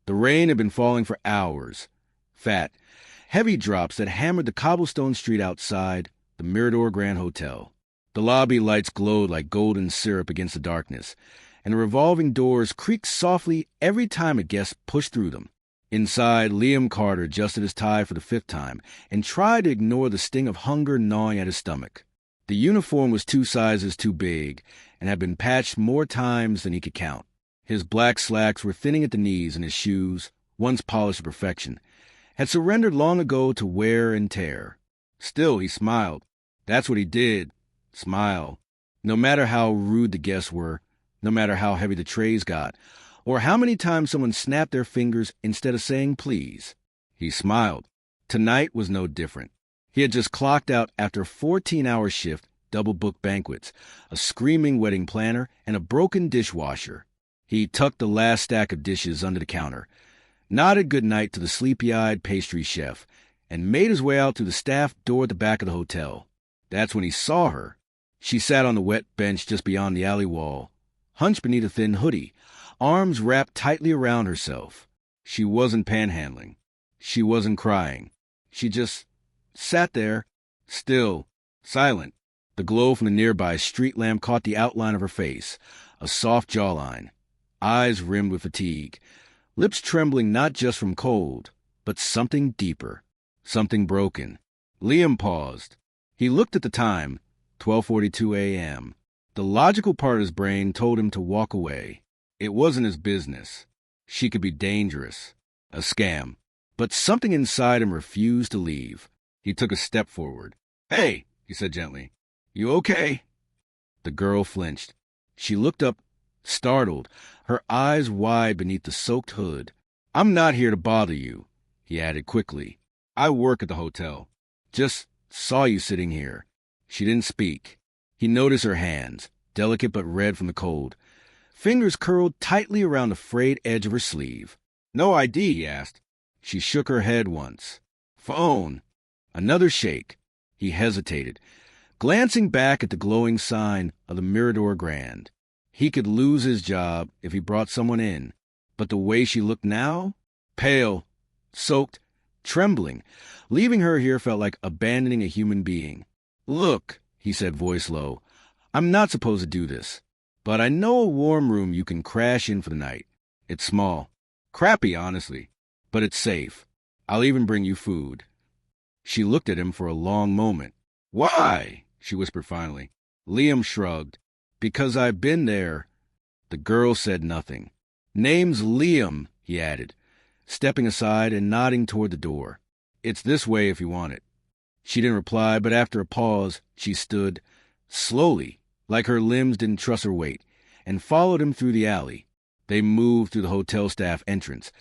The rain had been falling for hours. Fat, heavy drops that hammered the cobblestone street outside the Mirador Grand Hotel. The lobby lights glowed like golden syrup against the darkness, and the revolving doors creaked softly every time a guest pushed through them. Inside, Liam Carter adjusted his tie for the 5th time and tried to ignore the sting of hunger gnawing at his stomach. The uniform was 2 sizes too big and had been patched more times than he could count. His black slacks were thinning at the knees, and his shoes, once polished to perfection, had surrendered long ago to wear and tear. Still, he smiled. That's what he did. Smile. No matter how rude the guests were, no matter how heavy the trays got, or how many times someone snapped their fingers instead of saying please. He smiled. Tonight was no different. He had just clocked out after a 14-hour shift, double-booked banquets, a screaming wedding planner, and a broken dishwasher. He tucked the last stack of dishes under the counter, nodded goodnight to the sleepy-eyed pastry chef, and made his way out through the staff door at the back of the hotel. That's when he saw her. She sat on the wet bench just beyond the alley wall, hunched beneath a thin hoodie, arms wrapped tightly around herself. She wasn't panhandling. She wasn't crying. She just sat there, still, silent. The glow from the nearby street lamp caught the outline of her face, a soft jawline, eyes rimmed with fatigue, lips trembling not just from cold, but something deeper, something broken. Liam paused. He looked at the time, 12:42 a.m. The logical part of his brain told him to walk away. It wasn't his business. She could be dangerous, a scam. But something inside him refused to leave. He took a step forward. "Hey," he said gently. "You okay?" The girl flinched. She looked up, startled, her eyes wide beneath the soaked hood. "I'm not here to bother you," he added quickly. "I work at the hotel. Just saw you sitting here." She didn't speak. He noticed her hands, delicate but red from the cold, fingers curled tightly around the frayed edge of her sleeve. "No ID?" he asked. She shook her head once. "Phone." Another shake. He hesitated, glancing back at the glowing sign of the Mirador Grand. He could lose his job if he brought someone in, but the way she looked now, pale, soaked, trembling, leaving her here felt like abandoning a human being. "Look," he said, voice low, "I'm not supposed to do this, but I know a warm room you can crash in for the night. It's small. Crappy, honestly, but it's safe. I'll even bring you food." She looked at him for a long moment. "Why?" she whispered finally. Liam shrugged. "Because I've been there." The girl said nothing. "Name's Liam," he added, stepping aside and nodding toward the door. "It's this way if you want it." She didn't reply, but after a pause, she stood, slowly, like her limbs didn't trust her weight, and followed him through the alley. They moved through the hotel staff entrance,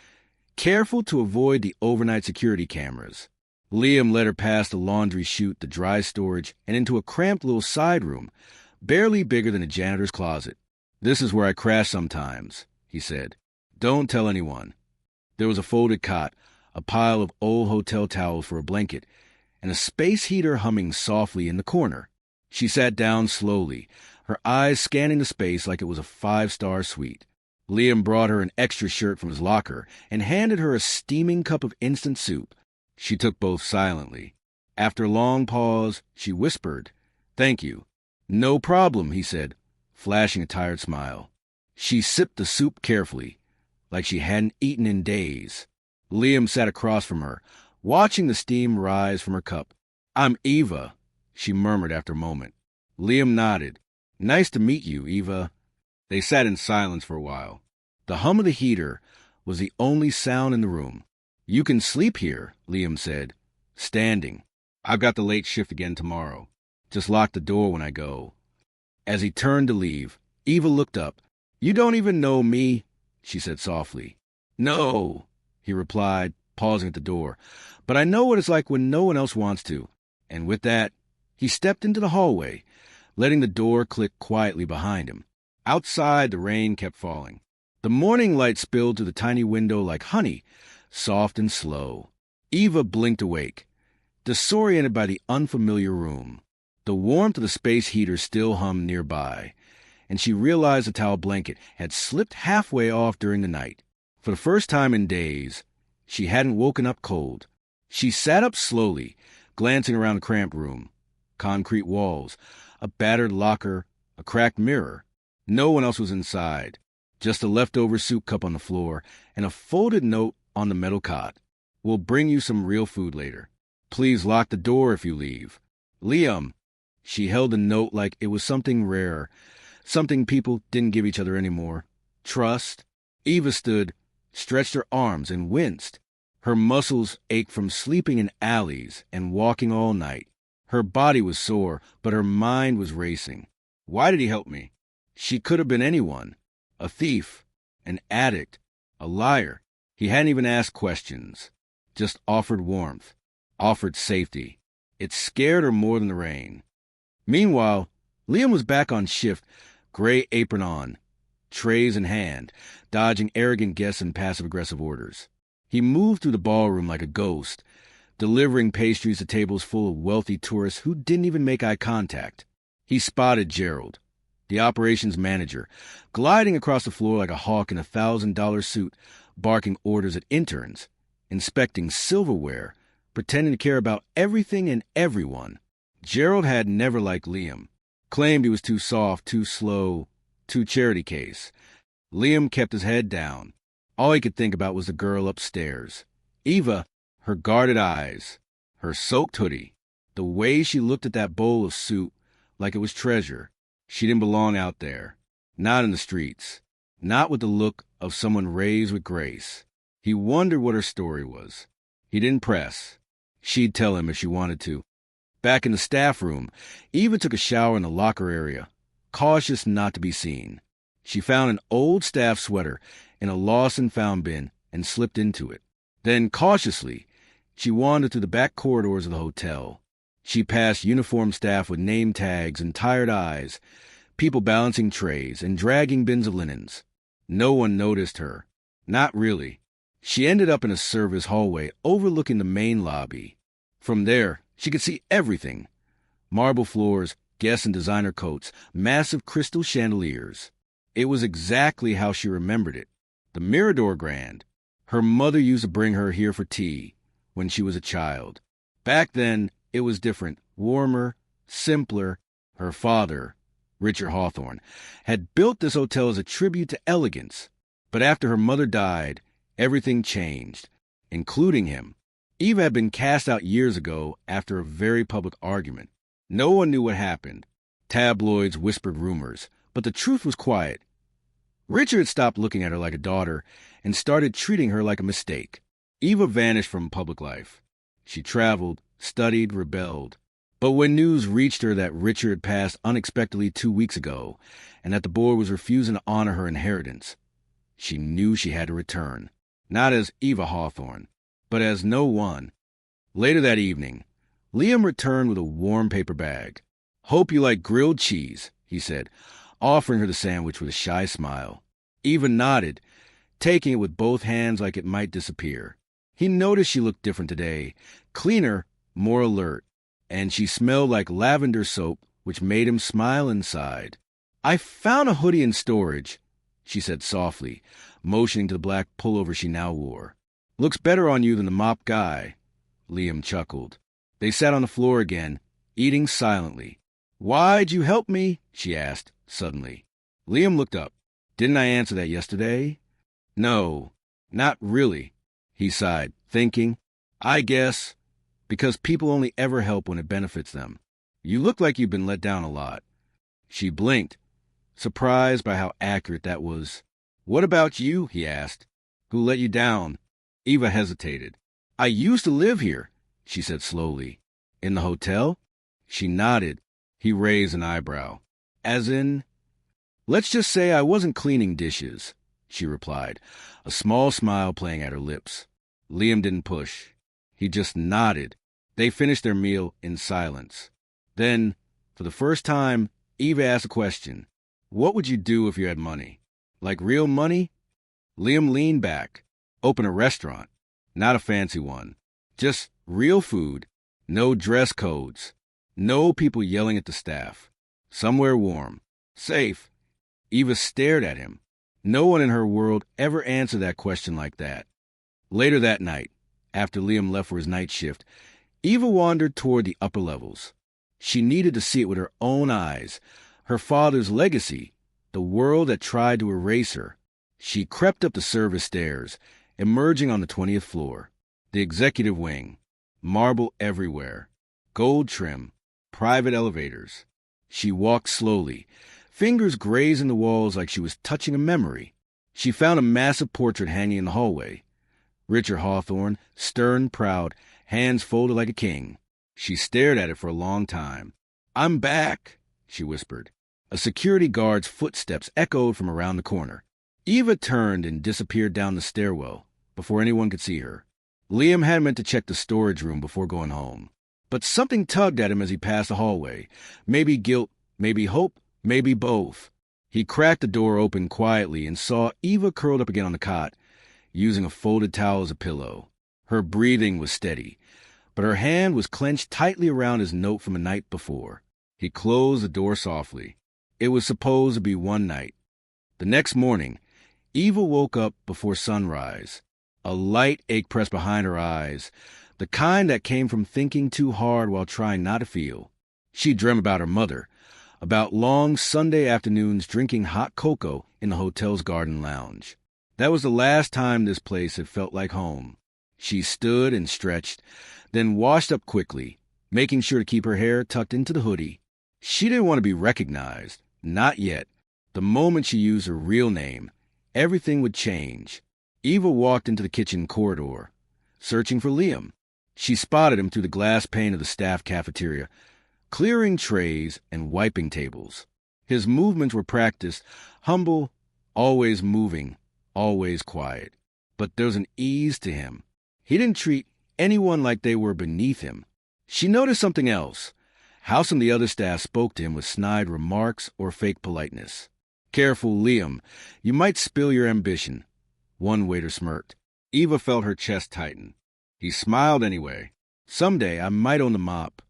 careful to avoid the overnight security cameras. Liam led her past the laundry chute, the dry storage, and into a cramped little side room, barely bigger than a janitor's closet. "This is where I crash sometimes," he said. "Don't tell anyone." There was a folded cot, a pile of old hotel towels for a blanket, and a space heater humming softly in the corner. She sat down slowly, her eyes scanning the space like it was a 5-star suite. Liam brought her an extra shirt from his locker and handed her a steaming cup of instant soup. She took both silently. After a long pause, she whispered, "Thank you." "No problem," he said, flashing a tired smile. She sipped the soup carefully, like she hadn't eaten in days. Liam sat across from her, watching the steam rise from her cup. "I'm Eva," she murmured after a moment. Liam nodded. "Nice to meet you, Eva." They sat in silence for a while. The hum of the heater was the only sound in the room. "You can sleep here," Liam said, standing. "I've got the late shift again tomorrow. Just lock the door when I go." As he turned to leave, Eva looked up. "You don't even know me," she said softly. "No," he replied, pausing at the door. "But I know what it's like when no one else wants to." And with that, he stepped into the hallway, letting the door click quietly behind him. Outside, the rain kept falling. The morning light spilled through the tiny window like honey, soft and slow. Eva blinked awake, disoriented by the unfamiliar room. The warmth of the space heater still hummed nearby, and she realized the towel blanket had slipped halfway off during the night. For the first time in days, she hadn't woken up cold. She sat up slowly, glancing around the cramped room. Concrete walls, a battered locker, a cracked mirror. No one else was inside. Just a leftover soup cup on the floor and a folded note on the metal cot. We'll bring you some real food later. Please lock the door if you leave. Liam. She held the note like it was something rare, something people didn't give each other anymore. Trust. Eva stood, stretched her arms, and winced. Her muscles ached from sleeping in alleys and walking all night. Her body was sore, but her mind was racing. Why did he help me? She could have been anyone. A thief, an addict, a liar. He hadn't even asked questions, just offered warmth, offered safety. It scared her more than the rain. Meanwhile, Liam was back on shift, gray apron on, trays in hand, dodging arrogant guests and passive-aggressive orders. He moved through the ballroom like a ghost, delivering pastries to tables full of wealthy tourists who didn't even make eye contact. He spotted Gerald, the operations manager, gliding across the floor like a hawk in a $1,000 suit, barking orders at interns, inspecting silverware, pretending to care about everything and everyone. Gerald had never liked Liam, claimed he was too soft, too slow, too charity case. Liam kept his head down. All he could think about was the girl upstairs. Eva, her guarded eyes, her soaked hoodie, the way she looked at that bowl of soup like it was treasure. She didn't belong out there, not in the streets, not with the look of someone raised with grace. He wondered what her story was. He didn't press. She'd tell him if she wanted to. Back in the staff room, Eva took a shower in the locker area, cautious not to be seen. She found an old staff sweater in a lost-and-found bin and slipped into it. Then, cautiously, she wandered through the back corridors of the hotel. She passed uniformed staff with name tags and tired eyes, people balancing trays and dragging bins of linens. No one noticed her. Not really. She ended up in a service hallway overlooking the main lobby. From there, she could see everything. Marble floors, guests in designer coats, massive crystal chandeliers. It was exactly how she remembered it. The Mirador Grand. Her mother used to bring her here for tea when she was a child. Back then, it was different, warmer, simpler. Her father, Richard Hawthorne, had built this hotel as a tribute to elegance. But after her mother died, everything changed, including him. Eva had been cast out years ago after a very public argument. No one knew what happened. Tabloids whispered rumors, but the truth was quiet. Richard stopped looking at her like a daughter and started treating her like a mistake. Eva vanished from public life. She traveled, studied, rebelled. But when news reached her that Richard had passed unexpectedly 2 weeks ago and that the board was refusing to honor her inheritance, she knew she had to return. Not as Eva Hawthorne, but as no one. Later that evening, Liam returned with a warm paper bag. "Hope you like grilled cheese," he said, offering her the sandwich with a shy smile. Eva nodded, taking it with both hands like it might disappear. He noticed she looked different today, cleaner, more alert, and she smelled like lavender soap, which made him smile inside. "I found a hoodie in storage," she said softly, motioning to the black pullover she now wore. "Looks better on you than the mop guy." Liam chuckled. They sat on the floor again, eating silently. "Why'd you help me?" she asked, suddenly. Liam looked up. "Didn't I answer that yesterday?" "No, not really," he sighed, thinking. "I guess because people only ever help when it benefits them. You look like you've been let down a lot." She blinked, surprised by how accurate that was. "What about you?" he asked. "Who let you down?" Eva hesitated. "I used to live here," she said slowly. "In the hotel?" She nodded. He raised an eyebrow. "As in?" "Let's just say I wasn't cleaning dishes," she replied, a small smile playing at her lips. Liam didn't push. He just nodded. They finished their meal in silence. Then, for the first time, Eva asked a question. "What would you do if you had money? Like real money?" Liam leaned back. "Open a restaurant. Not a fancy one. Just real food. No dress codes. No people yelling at the staff. Somewhere warm. Safe." Eva stared at him. No one in her world ever answered that question like that. Later that night, after Liam left for his night shift, Eva wandered toward the upper levels. She needed to see it with her own eyes. Her father's legacy, the world that tried to erase her. She crept up the service stairs, emerging on the 20th floor. The executive wing. Marble everywhere. Gold trim. Private elevators. She walked slowly, fingers grazing the walls like she was touching a memory. She found a massive portrait hanging in the hallway. Richard Hawthorne, stern, proud, hands folded like a king. She stared at it for a long time. "I'm back," she whispered. A security guard's footsteps echoed from around the corner. Eva turned and disappeared down the stairwell before anyone could see her. Liam had meant to check the storage room before going home. But something tugged at him as he passed the hallway. Maybe guilt, maybe hope, maybe both. He cracked the door open quietly and saw Eva curled up again on the cot, using a folded towel as a pillow. Her breathing was steady, but her hand was clenched tightly around his note from a night before. He closed the door softly. It was supposed to be one night. The next morning, Eva woke up before sunrise. A light ache pressed behind her eyes, the kind that came from thinking too hard while trying not to feel. She dreamt about her mother, about long Sunday afternoons drinking hot cocoa in the hotel's garden lounge. That was the last time this place had felt like home. She stood and stretched, then washed up quickly, making sure to keep her hair tucked into the hoodie. She didn't want to be recognized, not yet. The moment she used her real name, everything would change. Eva walked into the kitchen corridor, searching for Liam. She spotted him through the glass pane of the staff cafeteria, clearing trays and wiping tables. His movements were practiced, humble, always moving, always quiet. But there was an ease to him. He didn't treat anyone like they were beneath him. She noticed something else, how some of the other staff spoke to him with snide remarks or fake politeness. "Careful, Liam. You might spill your ambition." One waiter smirked. Eva felt her chest tighten. He smiled anyway. "Someday I might own the mop."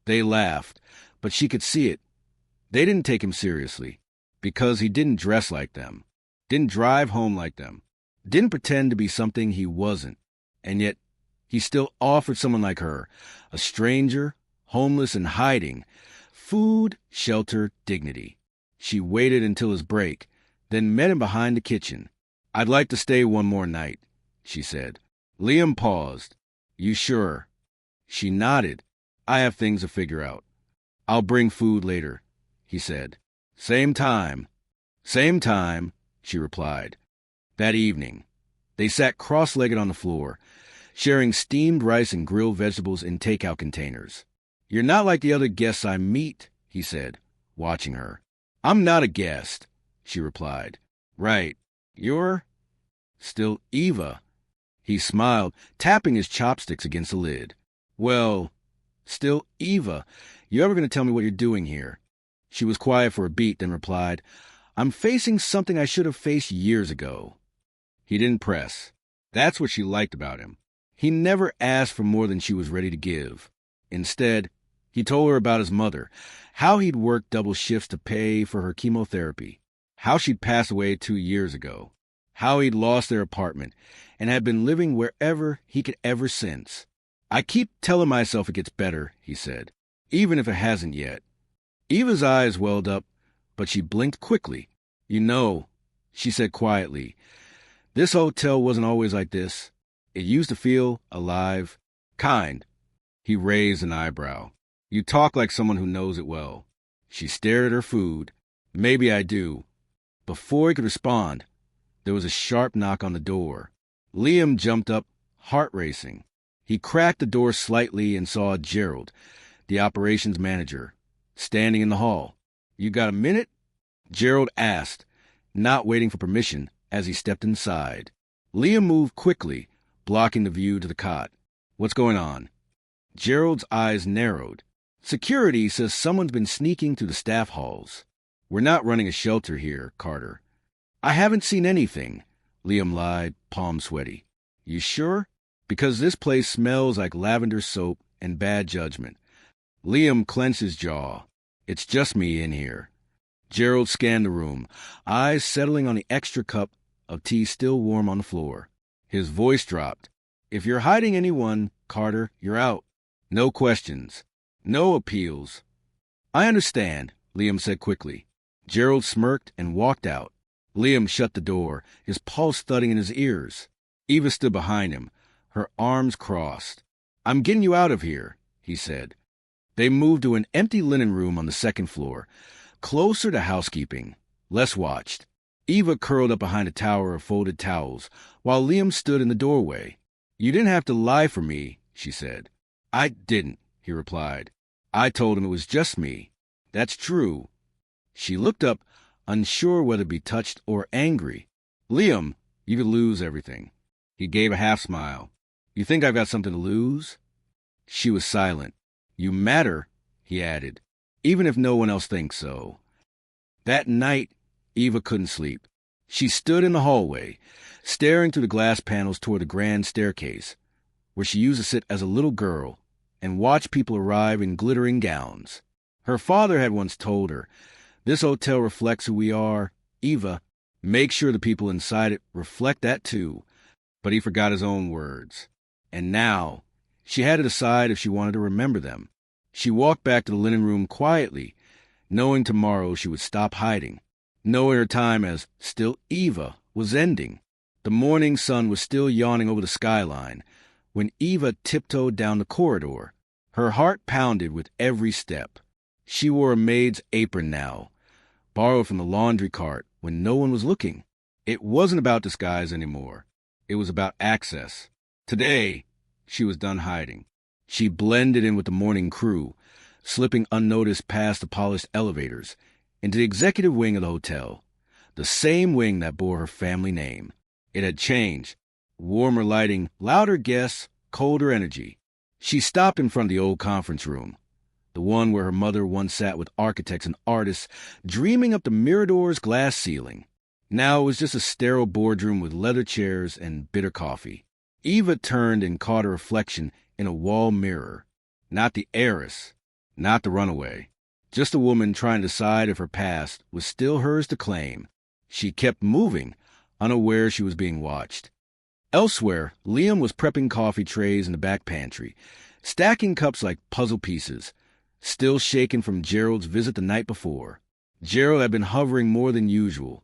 They laughed, but she could see it. They didn't take him seriously, because he didn't dress like them, didn't drive home like them, didn't pretend to be something he wasn't. And yet, he still offered someone like her, a stranger, homeless and hiding, food, shelter, dignity. She waited until his break, then met him behind the kitchen. "I'd like to stay one more night," she said. Liam paused. "You sure?" She nodded. "I have things to figure out." "I'll bring food later," he said. Same time." "Same time," she replied. That evening, they sat cross-legged on the floor, sharing steamed rice and grilled vegetables in takeout containers. "You're not like the other guests I meet," he said, watching her. "I'm not a guest," she replied. "Right. You're still Eva." He smiled, tapping his chopsticks against the lid. "Well, still Eva. You ever going to tell me what you're doing here?" She was quiet for a beat, then replied, "I'm facing something I should have faced years ago." He didn't press. That's what she liked about him. He never asked for more than she was ready to give. Instead, he told her about his mother, how he'd worked double shifts to pay for her chemotherapy, how she'd passed away 2 years ago, how he'd lost their apartment and had been living wherever he could ever since. "I keep telling myself it gets better," he said, "even if it hasn't yet." Eva's eyes welled up, but she blinked quickly. "You know," she said quietly, "this hotel wasn't always like this. It used to feel alive, kind." He raised an eyebrow. "You talk like someone who knows it well." She stared at her food. "Maybe I do." Before he could respond, there was a sharp knock on the door. Liam jumped up, heart racing. He cracked the door slightly and saw Gerald, the operations manager, standing in the hall. "You got a minute?" Gerald asked, not waiting for permission as he stepped inside. Liam moved quickly, blocking the view to the cot. "What's going on?" Gerald's eyes narrowed. "Security says someone's been sneaking through the staff halls. We're not running a shelter here, Carter." "I haven't seen anything," Liam lied, palm sweaty. "You sure? Because this place smells like lavender soap and bad judgment." Liam clenched his jaw. "It's just me in here." Gerald scanned the room, eyes settling on the extra cup of tea still warm on the floor. His voice dropped. If you're hiding anyone, Carter, you're out. No questions. No appeals. I understand, Liam said quickly. Gerald smirked and walked out. Liam shut the door, his pulse thudding in his ears. Eva stood behind him, her arms crossed. I'm getting you out of here, he said. They moved to an empty linen room on the second floor, closer to housekeeping, less watched. Eva curled up behind a tower of folded towels, while Liam stood in the doorway. You didn't have to lie for me, she said. I didn't, he replied. I told him it was just me. That's true. She looked up, unsure whether to be touched or angry. Liam, you could lose everything. He gave a half-smile. You think I've got something to lose? She was silent. You matter, he added, even if no one else thinks so. That night, Eva couldn't sleep. She stood in the hallway, staring through the glass panels toward the grand staircase, where she used to sit as a little girl and watch people arrive in glittering gowns. Her father had once told her, this hotel reflects who we are. Eva, make sure the people inside it reflect that too. But he forgot his own words. And now, she had to decide if she wanted to remember them. She walked back to the linen room quietly, knowing tomorrow she would stop hiding, knowing her time as still Eva was ending. The morning sun was still yawning over the skyline when Eva tiptoed down the corridor. Her heart pounded with every step. She wore a maid's apron now, borrowed from the laundry cart when no one was looking. It wasn't about disguise anymore. It was about access. Today, she was done hiding. She blended in with the morning crew, slipping unnoticed past the polished elevators, into the executive wing of the hotel, the same wing that bore her family name. It had changed. Warmer lighting, louder guests, colder energy. She stopped in front of the old conference room, the one where her mother once sat with architects and artists, dreaming up the Mirador's glass ceiling. Now it was just a sterile boardroom with leather chairs and bitter coffee. Eva turned and caught a reflection in a wall mirror. Not the heiress, not the runaway. Just a woman trying to decide if her past was still hers to claim. She kept moving, unaware she was being watched. Elsewhere, Liam was prepping coffee trays in the back pantry, stacking cups like puzzle pieces, still shaken from Gerald's visit the night before. Gerald had been hovering more than usual,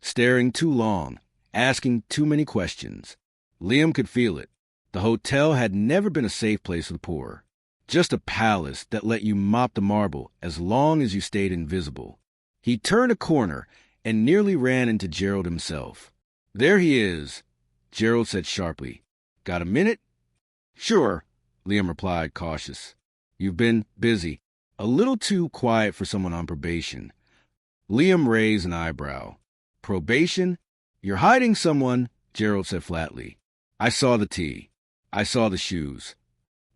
staring too long, asking too many questions. Liam could feel it. The hotel had never been a safe place for the poor. Just a palace that let you mop the marble as long as you stayed invisible. He turned a corner and nearly ran into Gerald himself. There he is, Gerald said sharply. Got a minute? Sure, Liam replied, cautious. You've been busy. A little too quiet for someone on probation. Liam raised an eyebrow. Probation? You're hiding someone, Gerald said flatly. I saw the tea. I saw the shoes.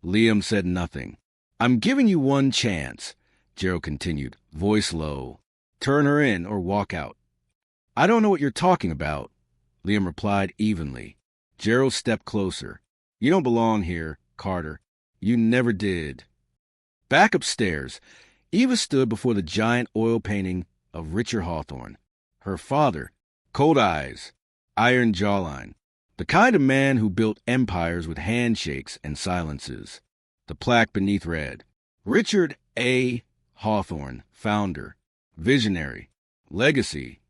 Liam said nothing. I'm giving you one chance, Gerald continued, voice low. Turn her in or walk out. I don't know what you're talking about, Liam replied evenly. Gerald stepped closer. You don't belong here, Carter. You never did. Back upstairs, Eva stood before the giant oil painting of Richard Hawthorne. Her father, cold eyes, iron jawline. The kind of man who built empires with handshakes and silences. The plaque beneath read, Richard A. Hawthorne, founder, visionary, legacy.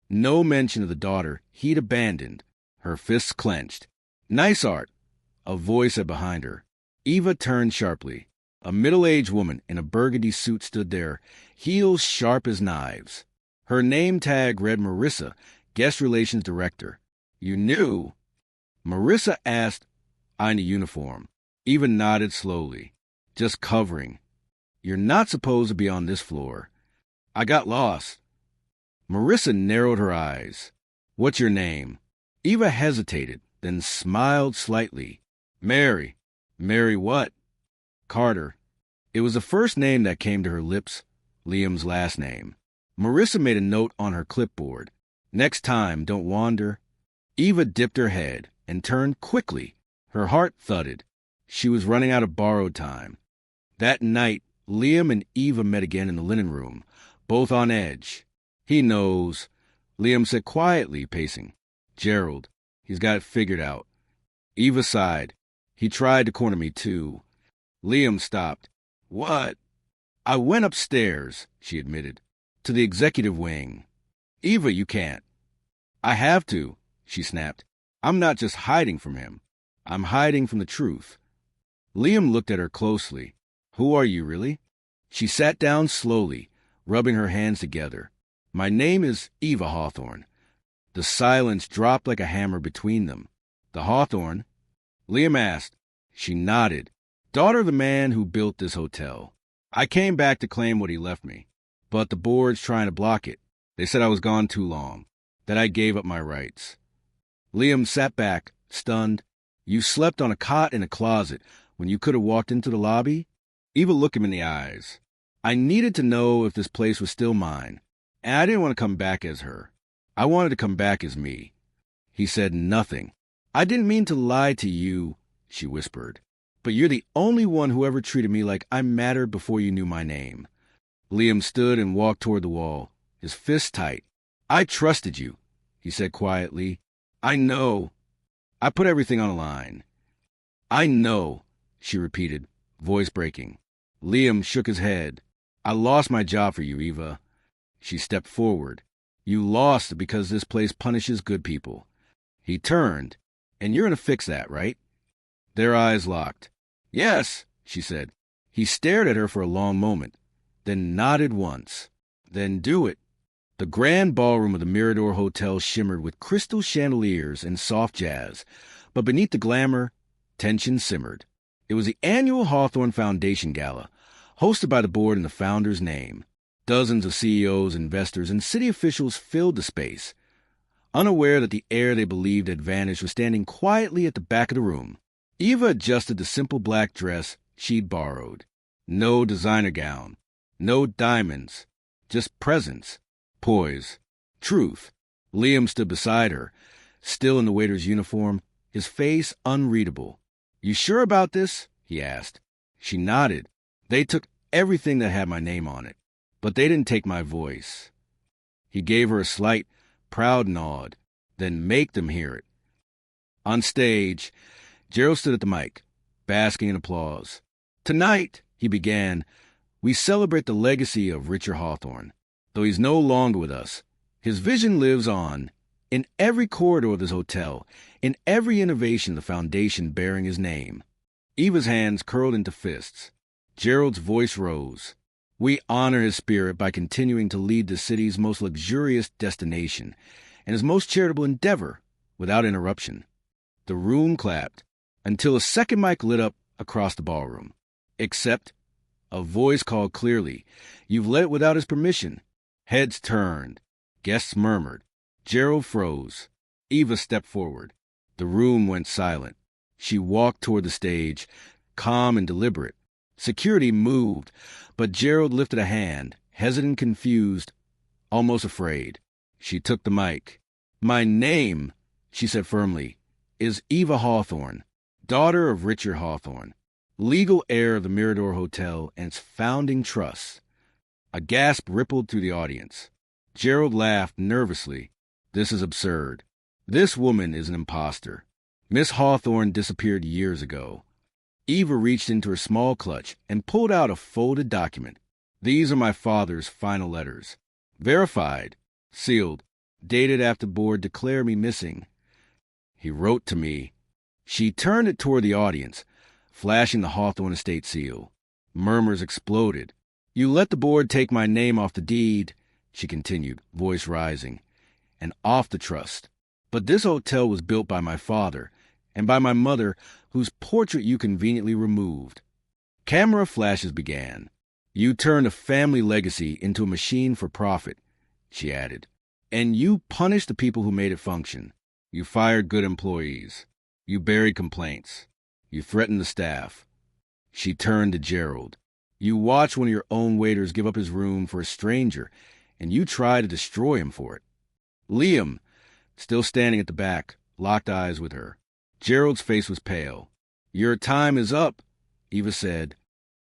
No mention of the daughter he'd abandoned, her fists clenched. Nice art, a voice said behind her. Eva turned sharply. A middle-aged woman in a burgundy suit stood there, heels sharp as knives. Her name tag read Marissa, guest relations director. You knew? Marissa asked, I in a uniform. Eva nodded slowly. Just covering. You're not supposed to be on this floor. I got lost. Marissa narrowed her eyes. What's your name? Eva hesitated, then smiled slightly. Mary. Mary what? Carter. It was the first name that came to her lips, Liam's last name. Marissa made a note on her clipboard. Next time, don't wander. Eva dipped her head and turned quickly. Her heart thudded. She was running out of borrowed time. That night, Liam and Eva met again in the linen room, both on edge. He knows, Liam said quietly, pacing. Gerald, he's got it figured out. Eva sighed. He tried to corner me, too. Liam stopped. What? I went upstairs, she admitted, to the executive wing. Eva, you can't. I have to, she snapped. I'm not just hiding from him. I'm hiding from the truth. Liam looked at her closely. Who are you, really? She sat down slowly, rubbing her hands together. My name is Eva Hawthorne. The silence dropped like a hammer between them. The Hawthorne? Liam asked. She nodded. Daughter of the man who built this hotel. I came back to claim what he left me, but the board's trying to block it. They said I was gone too long, that I gave up my rights. Liam sat back, stunned. You slept on a cot in a closet when you could have walked into the lobby? Eva looked him in the eyes. I needed to know if this place was still mine, and I didn't want to come back as her. I wanted to come back as me. He said nothing. I didn't mean to lie to you, she whispered. But you're the only one who ever treated me like I mattered before you knew my name. Liam stood and walked toward the wall, his fists tight. I trusted you, he said quietly. I know. I put everything on the line. I know, she repeated, voice breaking. Liam shook his head. I lost my job for you, Eva. She stepped forward. You lost because this place punishes good people. He turned. And you're going to fix that, right? Their eyes locked. Yes, she said. He stared at her for a long moment, then nodded once. Then do it. The grand ballroom of the Mirador Hotel shimmered with crystal chandeliers and soft jazz, but beneath the glamour, tension simmered. It was the annual Hawthorne Foundation Gala, hosted by the board in the founder's name. Dozens of CEOs, investors, and city officials filled the space, unaware that the heir they believed had vanished was standing quietly at the back of the room. Eva adjusted the simple black dress she'd borrowed. No designer gown, no diamonds, just presence, poise, truth. Liam stood beside her, still in the waiter's uniform, his face unreadable. You sure about this? He asked. She nodded. They took everything that had my name on it, but they didn't take my voice. He gave her a slight, proud nod, then make them hear it. On stage, Gerald stood at the mic, basking in applause. Tonight, he began, we celebrate the legacy of Richard Hawthorne. Though he's no longer with us, his vision lives on in every corridor of this hotel, in every innovation the foundation bearing his name. Eva's hands curled into fists. Gerald's voice rose. We honor his spirit by continuing to lead the city's most luxurious destination and his most charitable endeavor without interruption. The room clapped until a second mic lit up across the ballroom. Except, a voice called clearly, you've let it without his permission. Heads turned. Guests murmured. Gerald froze. Eva stepped forward. The room went silent. She walked toward the stage, calm and deliberate. Security moved, but Gerald lifted a hand, hesitant, confused, almost afraid. She took the mic. My name, she said firmly, is Eva Hawthorne, daughter of Richard Hawthorne, legal heir of the Mirador Hotel and its founding trust. A gasp rippled through the audience. Gerald laughed nervously. This is absurd. This woman is an imposter. Miss Hawthorne disappeared years ago. Eva reached into her small clutch and pulled out a folded document. These are my father's final letters. Verified, sealed, dated after board declared me missing. He wrote to me. She turned it toward the audience, flashing the Hawthorne estate seal. Murmurs exploded. You let the board take my name off the deed, she continued, voice rising, and off the trust. But this hotel was built by my father and by my mother, whose portrait you conveniently removed. Camera flashes began. You turned a family legacy into a machine for profit, she added. And you punished the people who made it function. You fired good employees. You buried complaints. You threatened the staff. She turned to Gerald. You watched one of your own waiters give up his room for a stranger, and you tried to destroy him for it. Liam, still standing at the back, locked eyes with her. Gerald's face was pale. Your time is up, Eva said.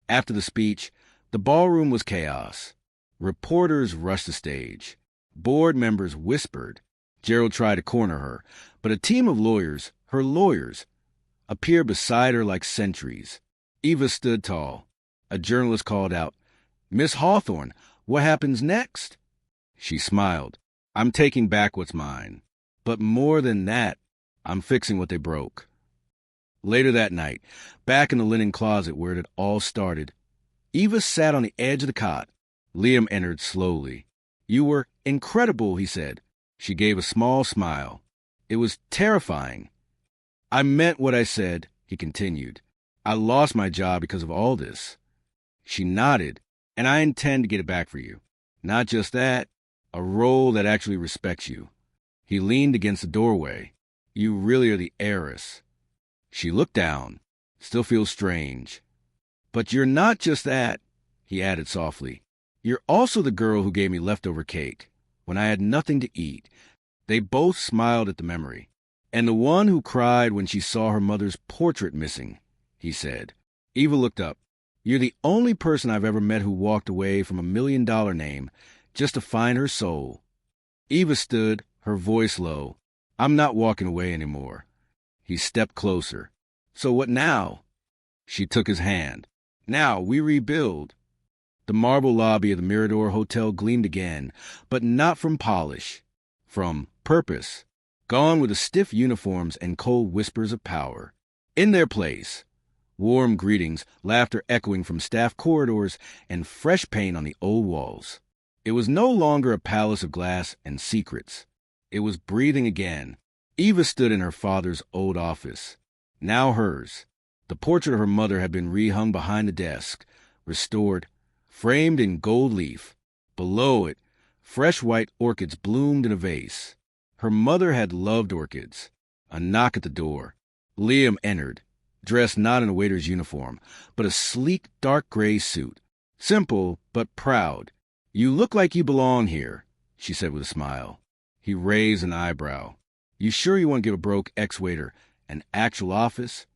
After the speech, the ballroom was chaos. Reporters rushed the stage. Board members whispered. Gerald tried to corner her, but a team of lawyers, her lawyers, appeared beside her like sentries. Eva stood tall. A journalist called out, "Miss Hawthorne, what happens next?" She smiled. "I'm taking back what's mine. But more than that, I'm fixing what they broke." Later that night, back in the linen closet where it had all started, Eva sat on the edge of the cot. Liam entered slowly. "You were incredible," he said. She gave a small smile. "It was terrifying." "I meant what I said," he continued. "I lost my job because of all this." She nodded. "And I intend to get it back for you. Not just that, a role that actually respects you." He leaned against the doorway. "You really are the heiress." She looked down. "Still feels strange." "But you're not just that," he added softly. "You're also the girl who gave me leftover cake when I had nothing to eat." They both smiled at the memory. "And the one who cried when she saw her mother's portrait missing," he said. Eva looked up. "You're the only person I've ever met who walked away from $1 million name just to find her soul." Eva stood, her voice low. "I'm not walking away anymore." He stepped closer. "So what now?" She took his hand. "Now we rebuild." The marble lobby of the Mirador Hotel gleamed again, but not from polish, from purpose. Gone were the stiff uniforms and cold whispers of power. In their place, warm greetings, laughter echoing from staff corridors, and fresh paint on the old walls. It was no longer a palace of glass and secrets. It was breathing again. Eva stood in her father's old office, now hers. The portrait of her mother had been rehung behind the desk, restored, framed in gold leaf. Below it, fresh white orchids bloomed in a vase. Her mother had loved orchids. A knock at the door. Liam entered, dressed not in a waiter's uniform, but a sleek dark gray suit. Simple, but proud. "You look like you belong here," she said with a smile. He raised an eyebrow. "You sure you want to give a broke ex-waiter an actual office?"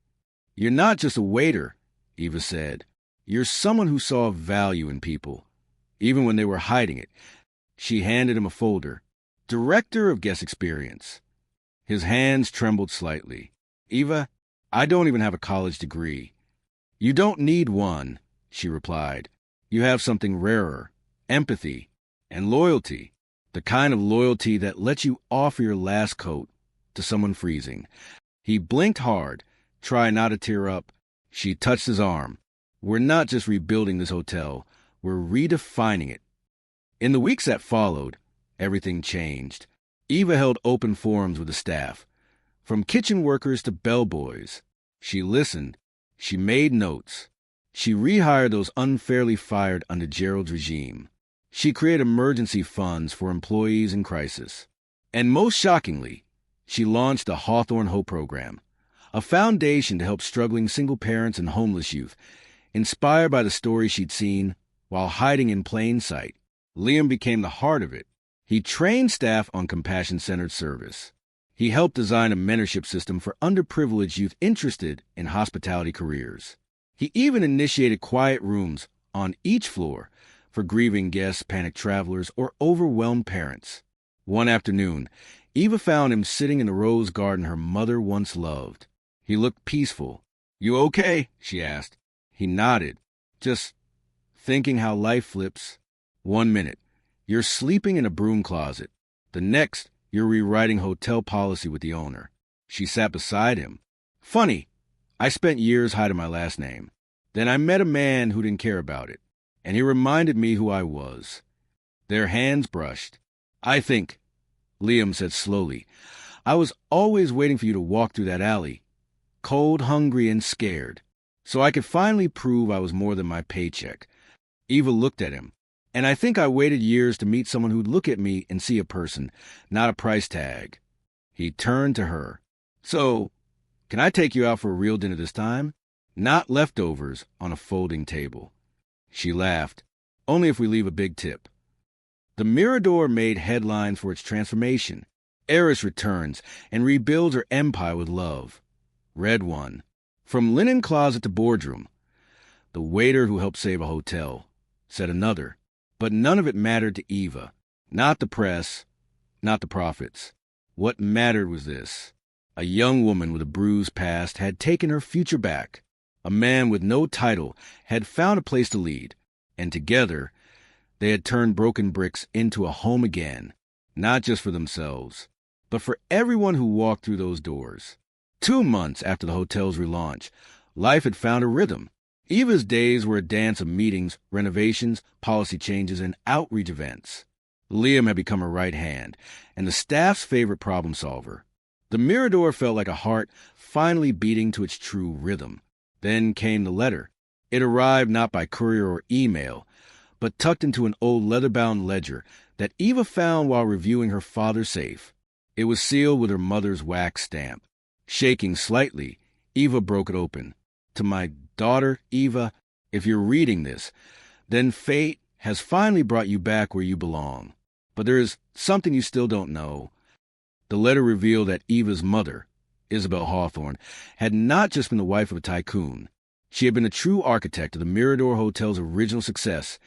"You're not just a waiter," Eva said. "You're someone who saw value in people, even when they were hiding it." She handed him a folder. "Director of Guest Experience." His hands trembled slightly. "Eva, I don't even have a college degree." "You don't need one," she replied. "You have something rarer, empathy and loyalty, the kind of loyalty that lets you offer your last coat to someone freezing." He blinked hard, trying not to tear up. She touched his arm. "We're not just rebuilding this hotel, we're redefining it." In the weeks that followed, everything changed. Eva held open forums with the staff, from kitchen workers to bellboys. She listened. She made notes. She rehired those unfairly fired under Gerald's regime. She created emergency funds for employees in crisis. And most shockingly, she launched the Hawthorne Hope Program, a foundation to help struggling single parents and homeless youth, inspired by the stories she'd seen while hiding in plain sight. Liam became the heart of it. He trained staff on compassion-centered service. He helped design a mentorship system for underprivileged youth interested in hospitality careers. He even initiated quiet rooms on each floor for grieving guests, panicked travelers, or overwhelmed parents. One afternoon, Eva found him sitting in the rose garden her mother once loved. He looked peaceful. "You okay?" she asked. He nodded. "Just thinking how life flips. 1 minute, you're sleeping in a broom closet. The next, you're rewriting hotel policy with the owner." She sat beside him. "Funny, I spent years hiding my last name. Then I met a man who didn't care about it, and he reminded me who I was." Their hands brushed. "I think," Liam said slowly, "I was always waiting for you to walk through that alley, cold, hungry, and scared, so I could finally prove I was more than my paycheck." Eva looked at him. "And I think I waited years to meet someone who'd look at me and see a person, not a price tag." He turned to her. "So, can I take you out for a real dinner this time? Not leftovers on a folding table." She laughed. "Only if we leave a big tip." The Mirador made headlines for its transformation. Heiress returns and rebuilds her empire with love. Read one. From linen closet to boardroom. The waiter who helped save a hotel, said another. But none of it mattered to Eva. Not the press, not the profits. What mattered was this. A young woman with a bruised past had taken her future back. A man with no title had found a place to lead, and together they had turned broken bricks into a home again, not just for themselves, but for everyone who walked through those doors. 2 months after the hotel's relaunch, life had found a rhythm. Eva's days were a dance of meetings, renovations, policy changes, and outreach events. Liam had become her right hand, and the staff's favorite problem solver. The Mirador felt like a heart finally beating to its true rhythm. Then came the letter. It arrived not by courier or email, but tucked into an old leather-bound ledger that Eva found while reviewing her father's safe. It was sealed with her mother's wax stamp. Shaking slightly, Eva broke it open. To my daughter, Eva, if you're reading this, then fate has finally brought you back where you belong. But there is something you still don't know. The letter revealed that Eva's mother, Isabel Hawthorne, had not just been the wife of a tycoon. She had been the true architect of the Mirador Hotel's original success,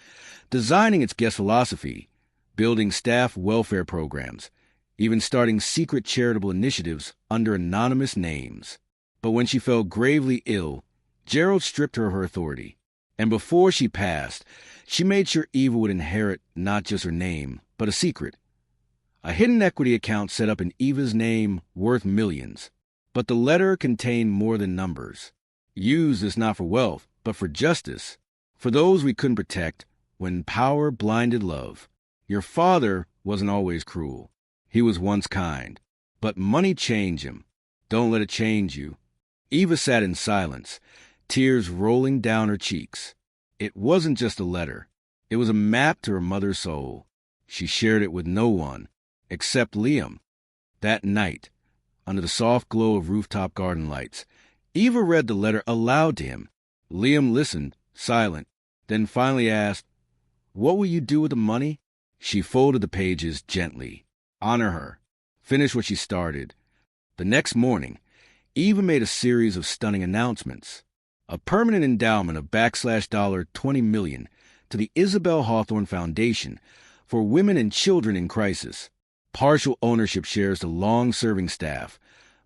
designing its guest philosophy, building staff welfare programs, even starting secret charitable initiatives under anonymous names. But when she fell gravely ill, Gerald stripped her of her authority. And before she passed, she made sure Eva would inherit not just her name, but a secret. A hidden equity account set up in Eva's name worth millions. But the letter contained more than numbers. Use this not for wealth, but for justice. For those we couldn't protect when power blinded love. Your father wasn't always cruel. He was once kind. But money changed him. Don't let it change you. Eva sat in silence, tears rolling down her cheeks. It wasn't just a letter. It was a map to her mother's soul. She shared it with no one, except Liam. That night, under the soft glow of rooftop garden lights, Eva read the letter aloud to him. Liam listened, silent, then finally asked, "What will you do with the money?" She folded the pages gently. Honor her. Finish what she started. The next morning, Eva made a series of stunning announcements. A permanent endowment of $20 million to the Isabel Hawthorne Foundation for women and children in crisis. Partial ownership shares to long-serving staff,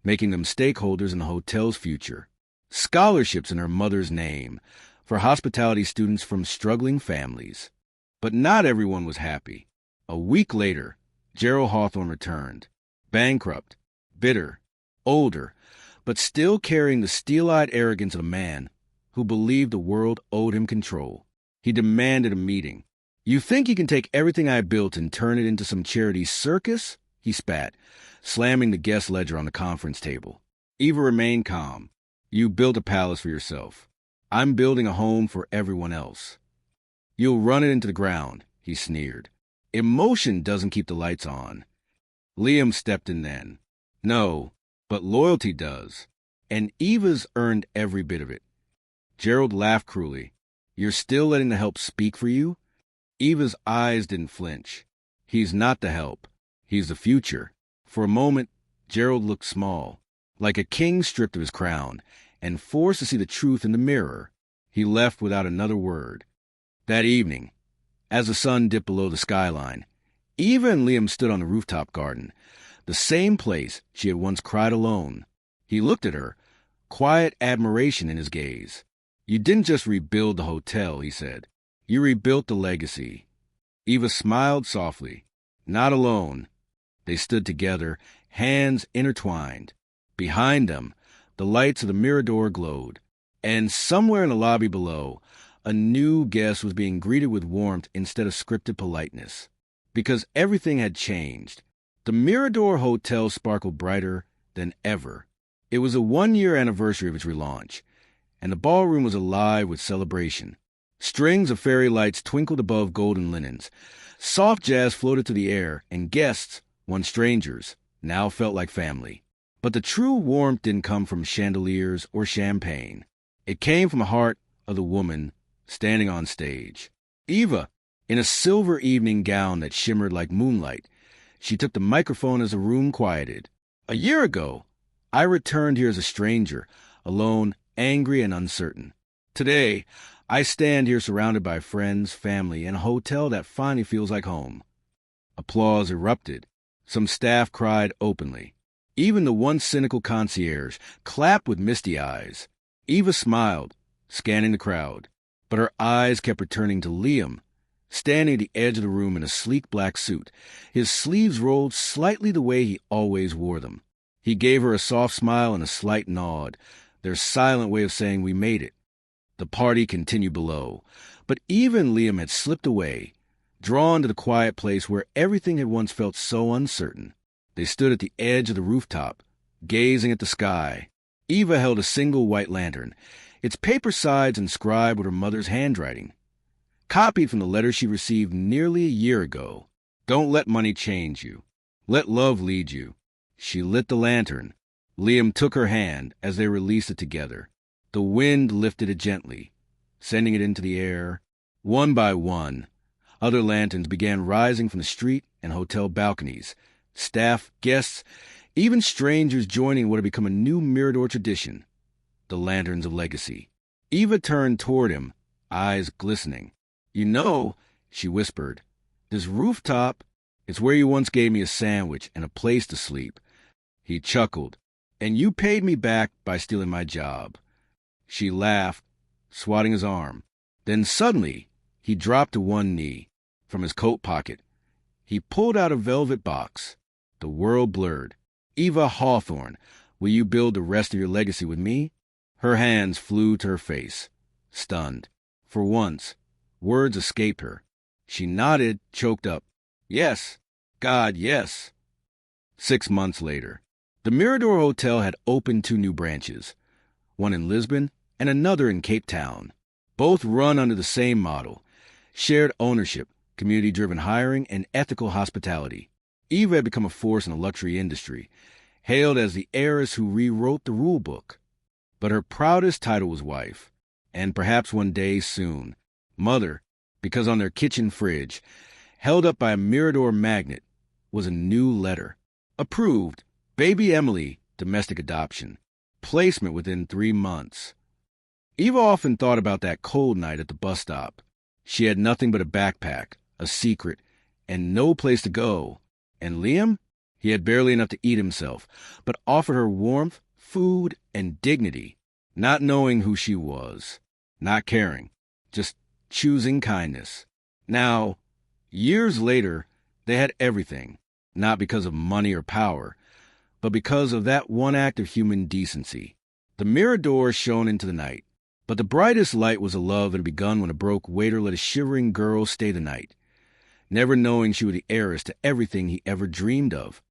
making them stakeholders in the hotel's future. Scholarships in her mother's name for hospitality students from struggling families. But not everyone was happy. A week later, Gerald Hawthorne returned, bankrupt, bitter, older, but still carrying the steel-eyed arrogance of a man who believed the world owed him control. He demanded a meeting. "You think you can take everything I built and turn it into some charity circus?" he spat, slamming the guest ledger on the conference table. Eva remained calm. "You built a palace for yourself. I'm building a home for everyone else." "You'll run it into the ground," he sneered. "Emotion doesn't keep the lights on." Liam stepped in then. "No, but loyalty does, and Eva's earned every bit of it." Gerald laughed cruelly. "You're still letting the help speak for you?" Eva's eyes didn't flinch. "He's not the help. He's the future." For a moment, Gerald looked small, like a king stripped of his crown, and forced to see the truth in the mirror. He left without another word. That evening, as the sun dipped below the skyline, Eva and Liam stood on the rooftop garden, the same place she had once cried alone. He looked at her, quiet admiration in his gaze. "You didn't just rebuild the hotel," he said. "You rebuilt the legacy." Eva smiled softly. Not alone. They stood together, hands intertwined. Behind them, the lights of the Mirador glowed. And somewhere in the lobby below, a new guest was being greeted with warmth instead of scripted politeness. Because everything had changed. The Mirador Hotel sparkled brighter than ever. It was a 1-year anniversary of its relaunch, and the ballroom was alive with celebration. Strings of fairy lights twinkled above golden linens. Soft jazz floated through the air, and guests, once strangers, now felt like family. But the true warmth didn't come from chandeliers or champagne. It came from the heart of the woman standing on stage. Eva, in a silver evening gown that shimmered like moonlight, she took the microphone as the room quieted. "A year ago, I returned here as a stranger, alone, angry, and uncertain. Today, I stand here surrounded by friends, family, and a hotel that finally feels like home. Applause erupted. Some staff cried openly. Even the once cynical concierge clapped with misty eyes. Eva smiled, scanning the crowd, but her eyes kept returning to Liam, standing at the edge of the room in a sleek black suit, his sleeves rolled slightly the way he always wore them. He gave her a soft smile and a slight nod, their silent way of saying we made it. The party continued below, but Eva and Liam had slipped away, drawn to the quiet place where everything had once felt so uncertain. They stood at the edge of the rooftop, gazing at the sky. Eva held a single white lantern, its paper sides inscribed with her mother's handwriting, copied from the letter she received nearly a year ago. Don't let money change you. Let love lead you. She lit the lantern. Liam took her hand as they released it together. The wind lifted it gently, sending it into the air. One by one, other lanterns began rising from the street and hotel balconies. Staff, guests, even strangers joining what had become a new Mirador tradition, the lanterns of legacy. Eva turned toward him, eyes glistening. You know, she whispered, this rooftop, it's where you once gave me a sandwich and a place to sleep. He chuckled. And you paid me back by stealing my job. She laughed, swatting his arm. Then suddenly, he dropped to one knee. From his coat pocket, he pulled out a velvet box. The world blurred. Eva Hawthorne, will you build the rest of your legacy with me? Her hands flew to her face, stunned. For once, words escaped her. She nodded, choked up. Yes. God, yes. 6 months later, the Mirador Hotel had opened 2 new branches, one in Lisbon and another in Cape Town. Both run under the same model, shared ownership, community-driven hiring, and ethical hospitality. Eva had become a force in the luxury industry, hailed as the heiress who rewrote the rule book. But her proudest title was wife, and perhaps one day soon, mother, because on their kitchen fridge, held up by a Mirador magnet, was a new letter. Approved. Baby Emily, domestic adoption. Placement within 3 months. Eva often thought about that cold night at the bus stop. She had nothing but a backpack, a secret, and no place to go. And Liam? He had barely enough to eat himself, but offered her warmth, food, and dignity, not knowing who she was, not caring, just choosing kindness. Now, years later, they had everything, not because of money or power, but because of that one act of human decency. The Mirador shone into the night, but the brightest light was a love that had begun when a broke waiter let a shivering girl stay the night, never knowing she was the heiress to everything he ever dreamed of.